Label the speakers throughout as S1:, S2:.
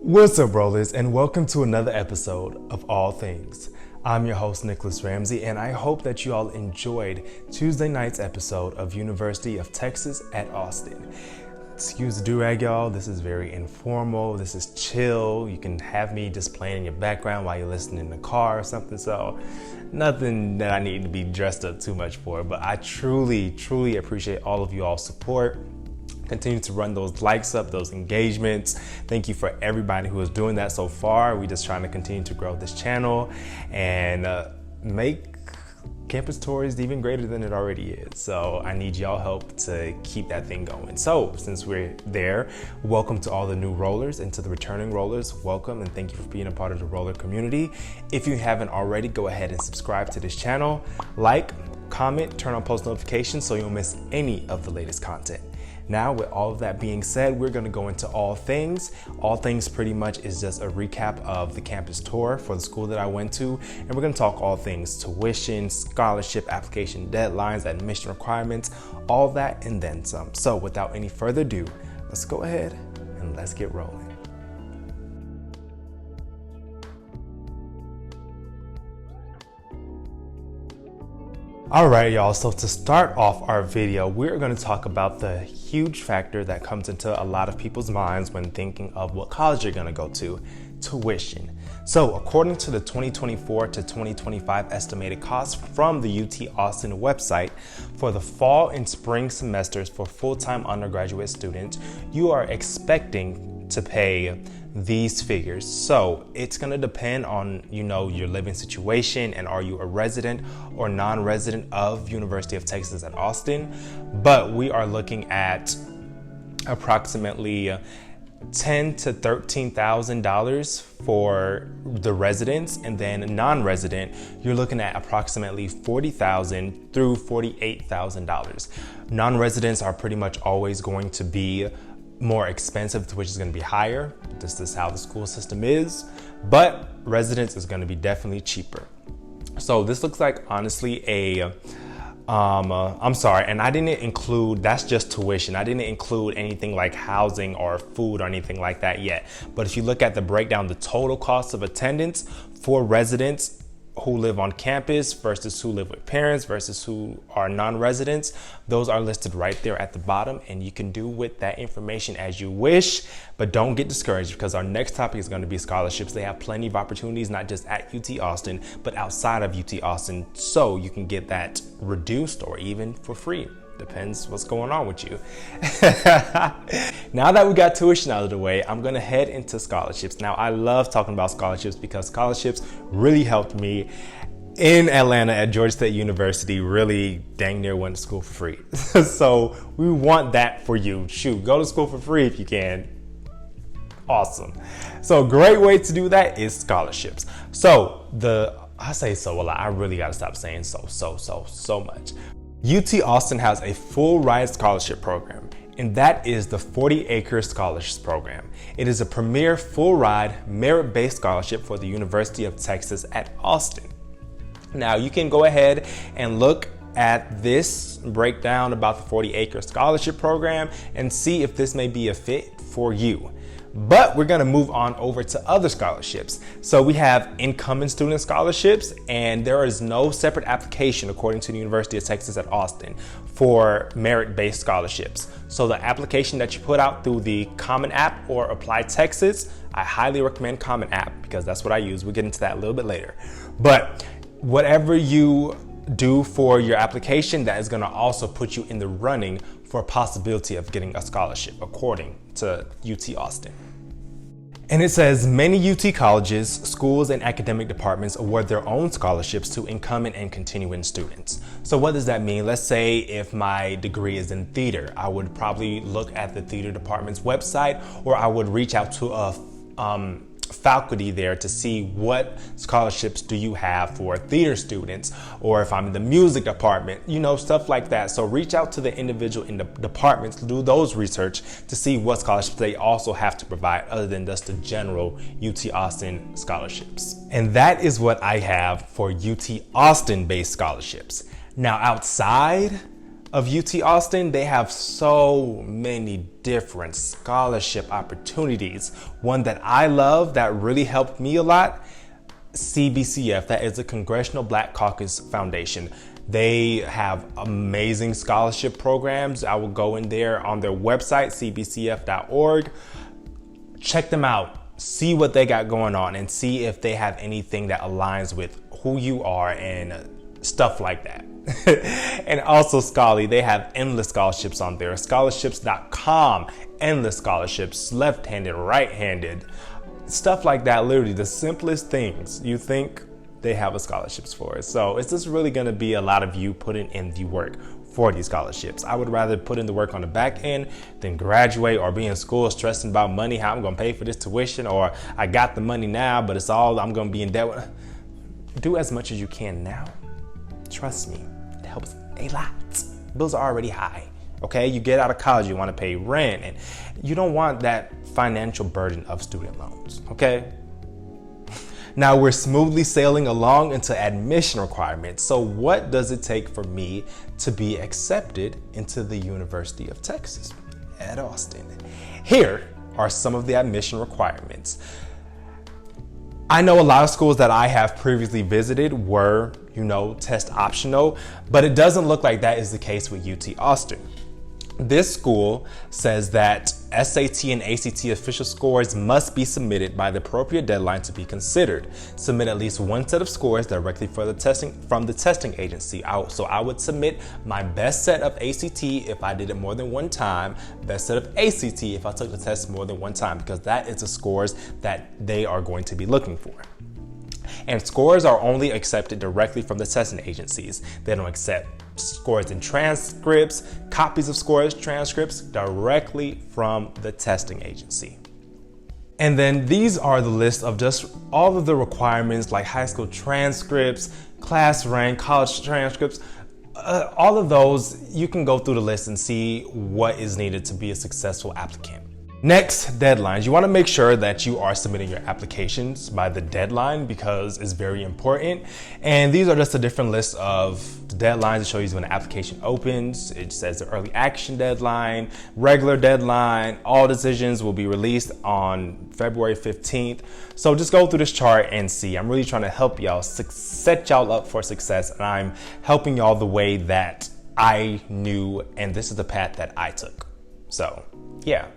S1: What's up, rollers, and welcome to another episode of All Things. I'm your host, Nicholas Ramsey, and I hope that you all enjoyed Tuesday night's episode of University of Texas at Austin. Excuse the do-rag, y'all. This is very informal. This is chill. You can have me just playing in your background while you're listening in the car or something. So nothing that I need to be dressed up too much for, but I truly appreciate all of you all's support. Continue to run those likes up, those engagements. Thank you for everybody who is doing that so far. We're just trying to continue to grow this channel and make Campus Tours even greater than it already is. So I need y'all help to keep that thing going. So since we're there, welcome to all the new rollers and to the returning rollers. Welcome and thank you for being a part of the roller community. If you haven't already, go ahead and subscribe to this channel. Like, comment, turn on post notifications so you don't miss any of the latest content. Now, with all of that being said, we're going to go into all things. All things pretty much is just a recap of the campus tour for the school that I went to. And we're going to talk all things tuition, scholarship, application deadlines, admission requirements, all that and then some. So without any further ado, let's go ahead and let's get rolling. All right, y'all, so to start off our video, we're going to talk about the huge factor that comes into a lot of people's minds when thinking of what college you're going to go to, tuition. So according to the 2024 to 2025 estimated cost from the UT Austin website, for the fall and spring semesters for full-time undergraduate students, you are expecting to pay these figures. So it's going to depend on, your living situation and are you a resident or non-resident of University of Texas at Austin. But we are looking at approximately $10,000 to $13,000 for the residents, and then non-resident, you're looking at approximately $40,000 through $48,000. Non-residents are pretty much always going to be more expensive, which is going to be higher. This is how the school system is, but residence is going to be definitely cheaper. So this looks like honestly I'm sorry, and I didn't include, that's just tuition. I didn't include anything like housing or food or anything like that yet. But if you look at the breakdown, the total cost of attendance for residents who live on campus versus who live with parents versus who are non-residents, those are listed right there at the bottom, and you can do with that information as you wish, but don't get discouraged because our next topic is going to be scholarships. They have plenty of opportunities, not just at UT Austin, but outside of UT Austin, so you can get that reduced or even for free. Depends what's going on with you. Now that we got tuition out of the way, I'm gonna head into scholarships. Now, I love talking about scholarships because scholarships really helped me in Atlanta at Georgia State University. Really dang near went to school for free. So we want that for you. Shoot, go to school for free if you can. Awesome. So a great way to do that is scholarships. So I say so a lot. I really gotta stop saying so much. UT Austin has a full ride scholarship program, and that is the 40-acre scholarships program. It is a premier full ride merit-based scholarship for the University of Texas at Austin. Now you can go ahead and look at this breakdown about the 40-acre scholarship program and see if this may be a fit for you. But we're gonna move on over to other scholarships. So we have incoming student scholarships, and there is no separate application according to the University of Texas at Austin for merit-based scholarships. So the application that you put out through the Common App or Apply Texas, I highly recommend Common App because that's what I use. We'll get into that a little bit later. But whatever you do for your application, that is gonna also put you in the running for a possibility of getting a scholarship according to UT Austin. And it says many UT colleges, schools, and academic departments award their own scholarships to incoming and continuing students. So what does that mean? Let's say if my degree is in theater, I would probably look at the theater department's website, or I would reach out to a faculty there to see what scholarships do you have for theater students, or if I'm in the music department, stuff like that. So reach out to the individual in the departments, do those research to see what scholarships they also have to provide other than just the general UT Austin scholarships. And that is what I have for UT Austin based scholarships. Now outside of UT Austin, they have so many different scholarship opportunities. One that I love that really helped me a lot, CBCF, that is the Congressional Black Caucus Foundation. They have amazing scholarship programs. I will go in there on their website, cbcf.org. Check them out, see what they got going on, and see if they have anything that aligns with who you are and stuff like that. And also Scholarly, they have endless scholarships on there. Scholarships.com, endless scholarships, left-handed, right-handed, stuff like that. Literally the simplest things you think, they have a scholarships for it. So it's just really going to be a lot of you putting in the work for these scholarships. I would rather put in the work on the back end than graduate or be in school stressing about money, how I'm going to pay for this tuition, or I got the money now, but it's all I'm going to be in debt. Do as much as you can now. Trust me, it helps a lot. Bills are already high. Okay, you get out of college, you want to pay rent, and you don't want that financial burden of student loans. Okay. Now we're smoothly sailing along into admission requirements. So what does it take for me to be accepted into the University of Texas at Austin? Here are some of the admission requirements. I know a lot of schools that I have previously visited were, test optional, but it doesn't look like that is the case with UT Austin. This school says that SAT and ACT official scores must be submitted by the appropriate deadline to be considered. Submit at least one set of scores directly from the testing agency. So I would submit my best set of ACT if I did it more than one time, best set of ACT if I took the test more than one time, because that is the scores that they are going to be looking for. And scores are only accepted directly from the testing agencies. They don't accept scores and transcripts, copies of scores, transcripts directly from the testing agency. And then these are the list of just all of the requirements, like high school transcripts, class rank, college transcripts, all of those. You can go through the list and see what is needed to be a successful applicant. Next, deadlines. You want to make sure that you are submitting your applications by the deadline because it's very important. And these are just a different list of deadlines. It shows you when the application opens. It says the early action deadline, regular deadline. All decisions will be released on February 15th. So just go through this chart and see. I'm really trying to help y'all, set y'all up for success. And I'm helping y'all the way that I knew, and this is the path that I took. So yeah,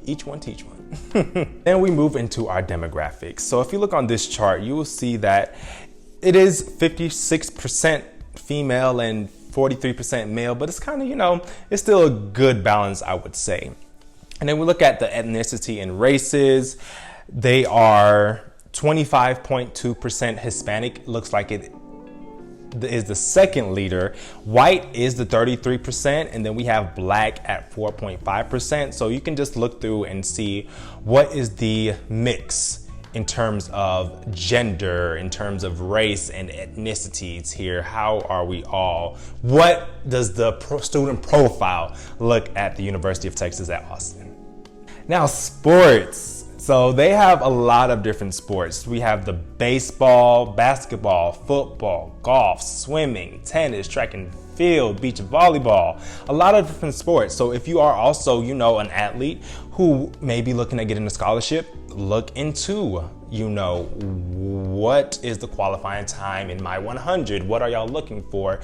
S1: each one teach one. Then we move into our demographics. So if you look on this chart, you will see that it is 56% female and 43% male, but it's kind of, it's still a good balance, I would say. And then we look at the ethnicity and races. They are 25.2% Hispanic. Looks like it is the second leader. White is the 33%, and then we have black at 4.5%. So you can just look through and see what is the mix in terms of gender, in terms of race and ethnicities here. How are we all? What does the student profile look at the University of Texas at Austin? Now, sports. So they have a lot of different sports. We have the baseball, basketball, football, golf, swimming, tennis, track and field, beach volleyball, a lot of different sports. So if you are also, an athlete who may be looking at getting a scholarship, look into, what is the qualifying time in my 100? What are y'all looking for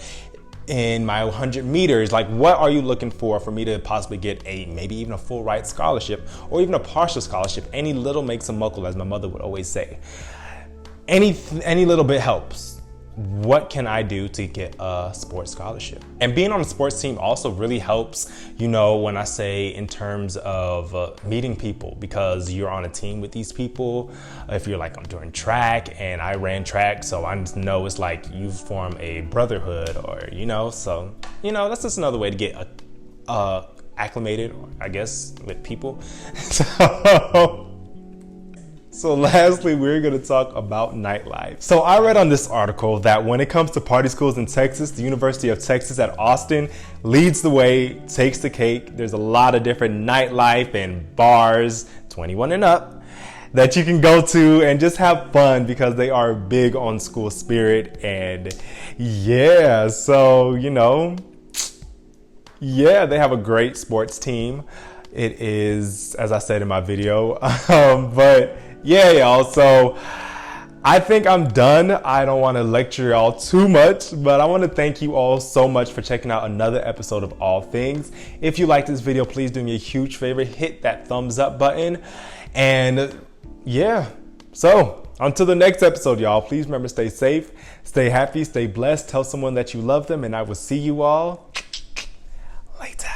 S1: in my 100 meters? Like, what are you looking for me to possibly get maybe even a full ride scholarship or even a partial scholarship? Any little makes a muckle, as my mother would always say. Any little bit helps. What can I do to get a sports scholarship? And being on a sports team also really helps, when I say in terms of meeting people, because you're on a team with these people. If you're like, I'm doing track and I ran track, so I know it's like you form a brotherhood or, so, that's just another way to get acclimated, I guess, with people. So lastly, we're going to talk about nightlife. So I read on this article that when it comes to party schools in Texas, the University of Texas at Austin leads the way, takes the cake. There's a lot of different nightlife and bars, 21 and up, that you can go to and just have fun because they are big on school spirit. And yeah, so, Yeah, they have a great sports team. It is, as I said in my video, but yeah, y'all. So I think I'm done. I don't want to lecture y'all too much, but I want to thank you all so much for checking out another episode of All Things. If you like this video, please do me a huge favor, hit that thumbs up button. And yeah, so until the next episode, y'all, please remember, stay safe, stay happy, stay blessed, tell someone that you love them, and I will see you all later.